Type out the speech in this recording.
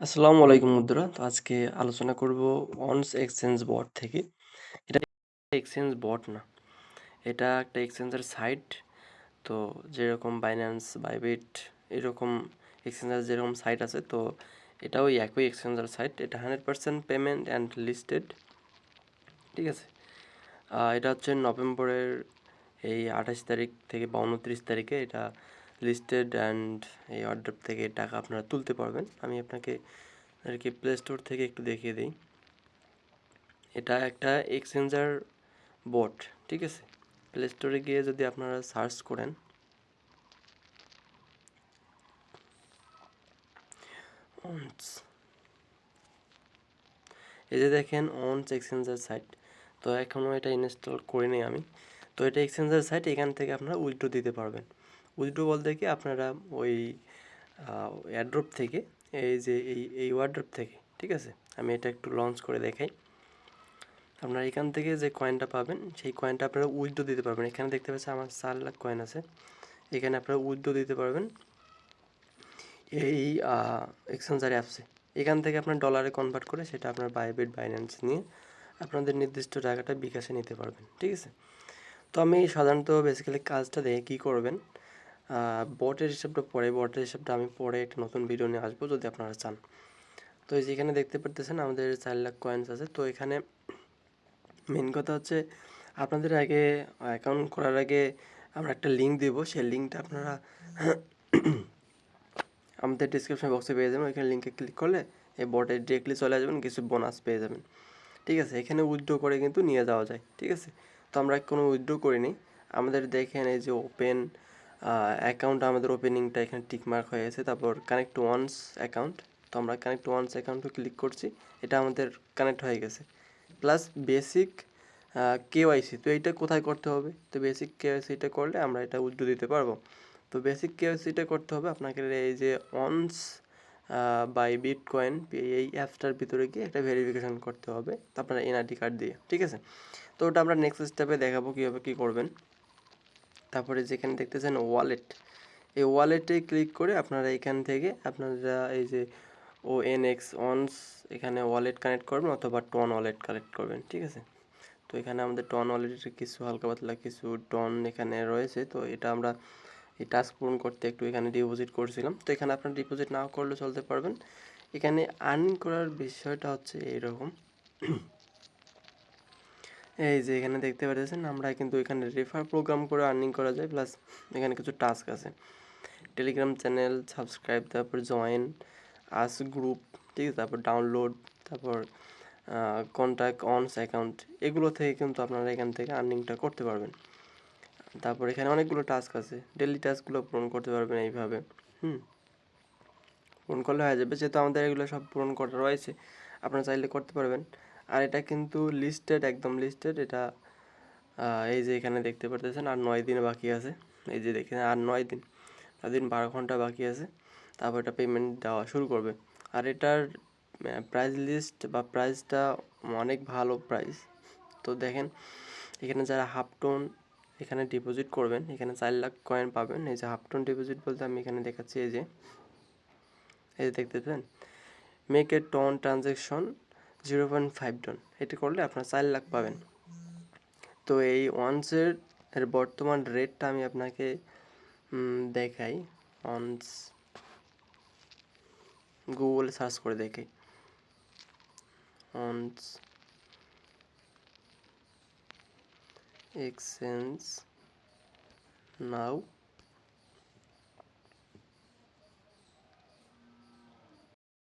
আসসালামু আলাইকুম বন্ধুরা। তো আজকে আলোচনা করব অনস এক্সচেঞ্জ বট থেকে। এটা এক্সচেঞ্জ বট না, এটা একটা এক্সচেঞ্জের সাইট। তো যেরকম বাইন্যান্স, বাইবিট এরকম এক্সচেঞ্জের যেরকম সাইট আছে, তো এটাও একই এক্সচেঞ্জের সাইট। এটা 100% পেমেন্ট অ্যান্ড লিস্টেড, ঠিক আছে। এটা হচ্ছে নভেম্বরের এই 28 তারিখ থেকে বা 29 তারিখে এটা লিস্টেড অ্যান্ড এই অর্ডার থেকে টাকা আপনারা তুলতে পারবেন। আমি আপনাকে আর কি প্লে স্টোর থেকে একটু দেখিয়ে দিই। এটা একটা এক্সচেঞ্জার বট, ঠিক আছে। প্লে স্টোরে গিয়ে যদি আপনারা সার্চ করেন অনস, এই যে দেখেন অনস এক্সচেঞ্জার সাইট। তো এখনও এটা ইনস্টল করিনি আমি। তো এটা এক্সচেঞ্জার সাইট, এখান থেকে আপনারা উইথড্র দিতে পারবেন। উইথড্র বলতে কি আপনারা ওই এয়ারড্রপ থেকে, এই যে এই ওয়ারড্রপ থেকে, ঠিক আছে। আমি এটা একটু লঞ্চ করে দেখাই। আপনারা এখান থেকে যে কয়েনটা পাবেন সেই কয়েনটা আপনারা উইথড্র দিতে পারবেন। এখানে দেখতে পাচ্ছেন আমার 4 লাখ কয়েন আছে, এখানে আপনারা উইথড্র দিতে পারবেন এই এক্সচেঞ্জার অ্যাপসে। এখান থেকে আপনার ডলারে কনভার্ট করে সেটা আপনার বাইবিট, বাইন্যান্স নিয়ে আপনাদের নির্দিষ্ট টাকাটা বিকাশে নিতে পারবেন, ঠিক আছে। তো আমি সাধারণত বেসিক্যালি কাজটা দেখে কী করবেন, বটের হিসাবটা পরে, বটের হিসাবটা আমি পরে একটা নতুন ভিডিও নিয়ে আসবো যদি আপনারা চান। তো এই যেখানে দেখতে পারতেছেন আমাদের 4 লাখ কয়েন্স আছে। তো এখানে মেন কথা হচ্ছে আপনাদের আগে অ্যাকাউন্ট করার আগে আমরা একটা লিঙ্ক দেবো, সেই লিঙ্কটা আপনারা আমাদের ডিসক্রিপশন বক্সে পেয়ে যাবেন। ওইখানে লিঙ্কে ক্লিক করলে এই বটে ডিরেক্টলি চলে যাবেন, কিছু বোনাস পেয়ে যাবেন, ঠিক আছে। এখানে উইথড্র করে কিন্তু নিয়ে যাওয়া যায়, ঠিক আছে। তো আমরা কোনো উইথড্র করিনি। আমাদের দেখেন এই যে ওপেন অ্যাকাউন্ট, আমাদের ওপেনিংটা এখানে টিকমার্ক হয়ে গেছে। তারপর কানেক্ট ওয়ান্স অ্যাকাউন্ট, তো আমরা কানেক্ট ওয়ান্স অ্যাকাউন্টে ক্লিক করছি, এটা আমাদের কানেক্ট হয়ে গেছে। প্লাস বেসিক কেওয়াইসি, তো এইটা কোথায় করতে হবে? তো বেসিক কেওয়াইসিটা করলে আমরা এটা উইথড্র দিতে পারবো। তো বেসিক কেওয়াইসিটা করতে হবে আপনাকে এই যে অনস বাই বিটকয়েন, এই অ্যাপসটার ভিতরে গিয়ে একটা ভেরিফিকেশন করতে হবে আপনার এনআইডি কার্ড দিয়ে, ঠিক আছে। তো ওটা আমরা নেক্সট স্টেপে দেখাবো কীভাবে কী করবেন। তারপরে যেখানে দেখতেছেন ওয়ালেট, এই ওয়ালেটে ক্লিক করে আপনারা এখান থেকে আপনারা এই যে ONX অনস এখানে ওয়ালেট কানেক্ট করবেন অথবা টন ওয়ালেট কানেক্ট করবেন, ঠিক আছে। তো এখানে আমাদের টন ওয়ালেটের কিছু হালকা পাতলা কিছু টন এখানে রয়েছে। তো এটা আমরা এই টাস্ক পূরণ করতে একটু এখানে ডিপোজিট করছিলাম। তো এখানে আপনার ডিপোজিট নাও করলে চলতে পারবেন। এখানে আর্নিং করার বিষয়টা হচ্ছে এইরকম, এই যে এখানে দেখতে পাচ্ছেন আমরা কিন্তু এখানে রেফার প্রোগ্রাম করে আর্নিং করা যায়। প্লাস এখানে কিছু টাস্ক আছে, টেলিগ্রাম চ্যানেল সাবস্ক্রাইব, তারপর জয়েন আস গ্রুপ, ঠিক আছে, তারপর ডাউনলোড, তারপর কন্ট্যাক্ট অনস অ্যাকাউন্ট, এগুলো থেকে কিন্তু আপনারা এখান থেকে আর্নিংটা করতে পারবেন। তারপর এখানে অনেকগুলো টাস্ক আছে, ডেলি টাস্কগুলো পূরণ করতে পারবেন এইভাবে। পূরণ করলে হয়ে যাবে, যেহেতু আমাদের এগুলো সব পূরণ করা রয়েছে আপনারা চাইলে করতে পারবেন। আর এটা কিন্তু লিস্টেড, একদম লিস্টেড এটা। এই যে এখানে দেখতে পারতেছেন আর 9 দিন বাকি আছে। এই যে দেখেন আর 9 দিন, 9 দিন 12 ঘন্টা বাকি আছে, তারপর এটা পেমেন্ট দেওয়া শুরু করবে। আর এটার প্রাইস লিস্ট বা প্রাইসটা অনেক ভালো প্রাইস। তো দেখেন এখানে যারা হাফ টোন এখানে ডিপোজিট করবেন, এখানে 4 লাখ কয়েন পাবেন। এই যে হাফ টোন ডিপোজিট বলতে আমি এখানে দেখাচ্ছি, এই যে দেখতে পাচ্ছেন make a ton transaction 0.5 ton, এটা করলে আপনার 4 লাখ পাবেন। তো এই ওয়ান্সের এর বর্তমান রেটটা আমি আপনাকে দেখাই। ওয়ান্স গুগলে সার্চ করে দেখাই, ওয়ান্স এক্সচেঞ্জ নাও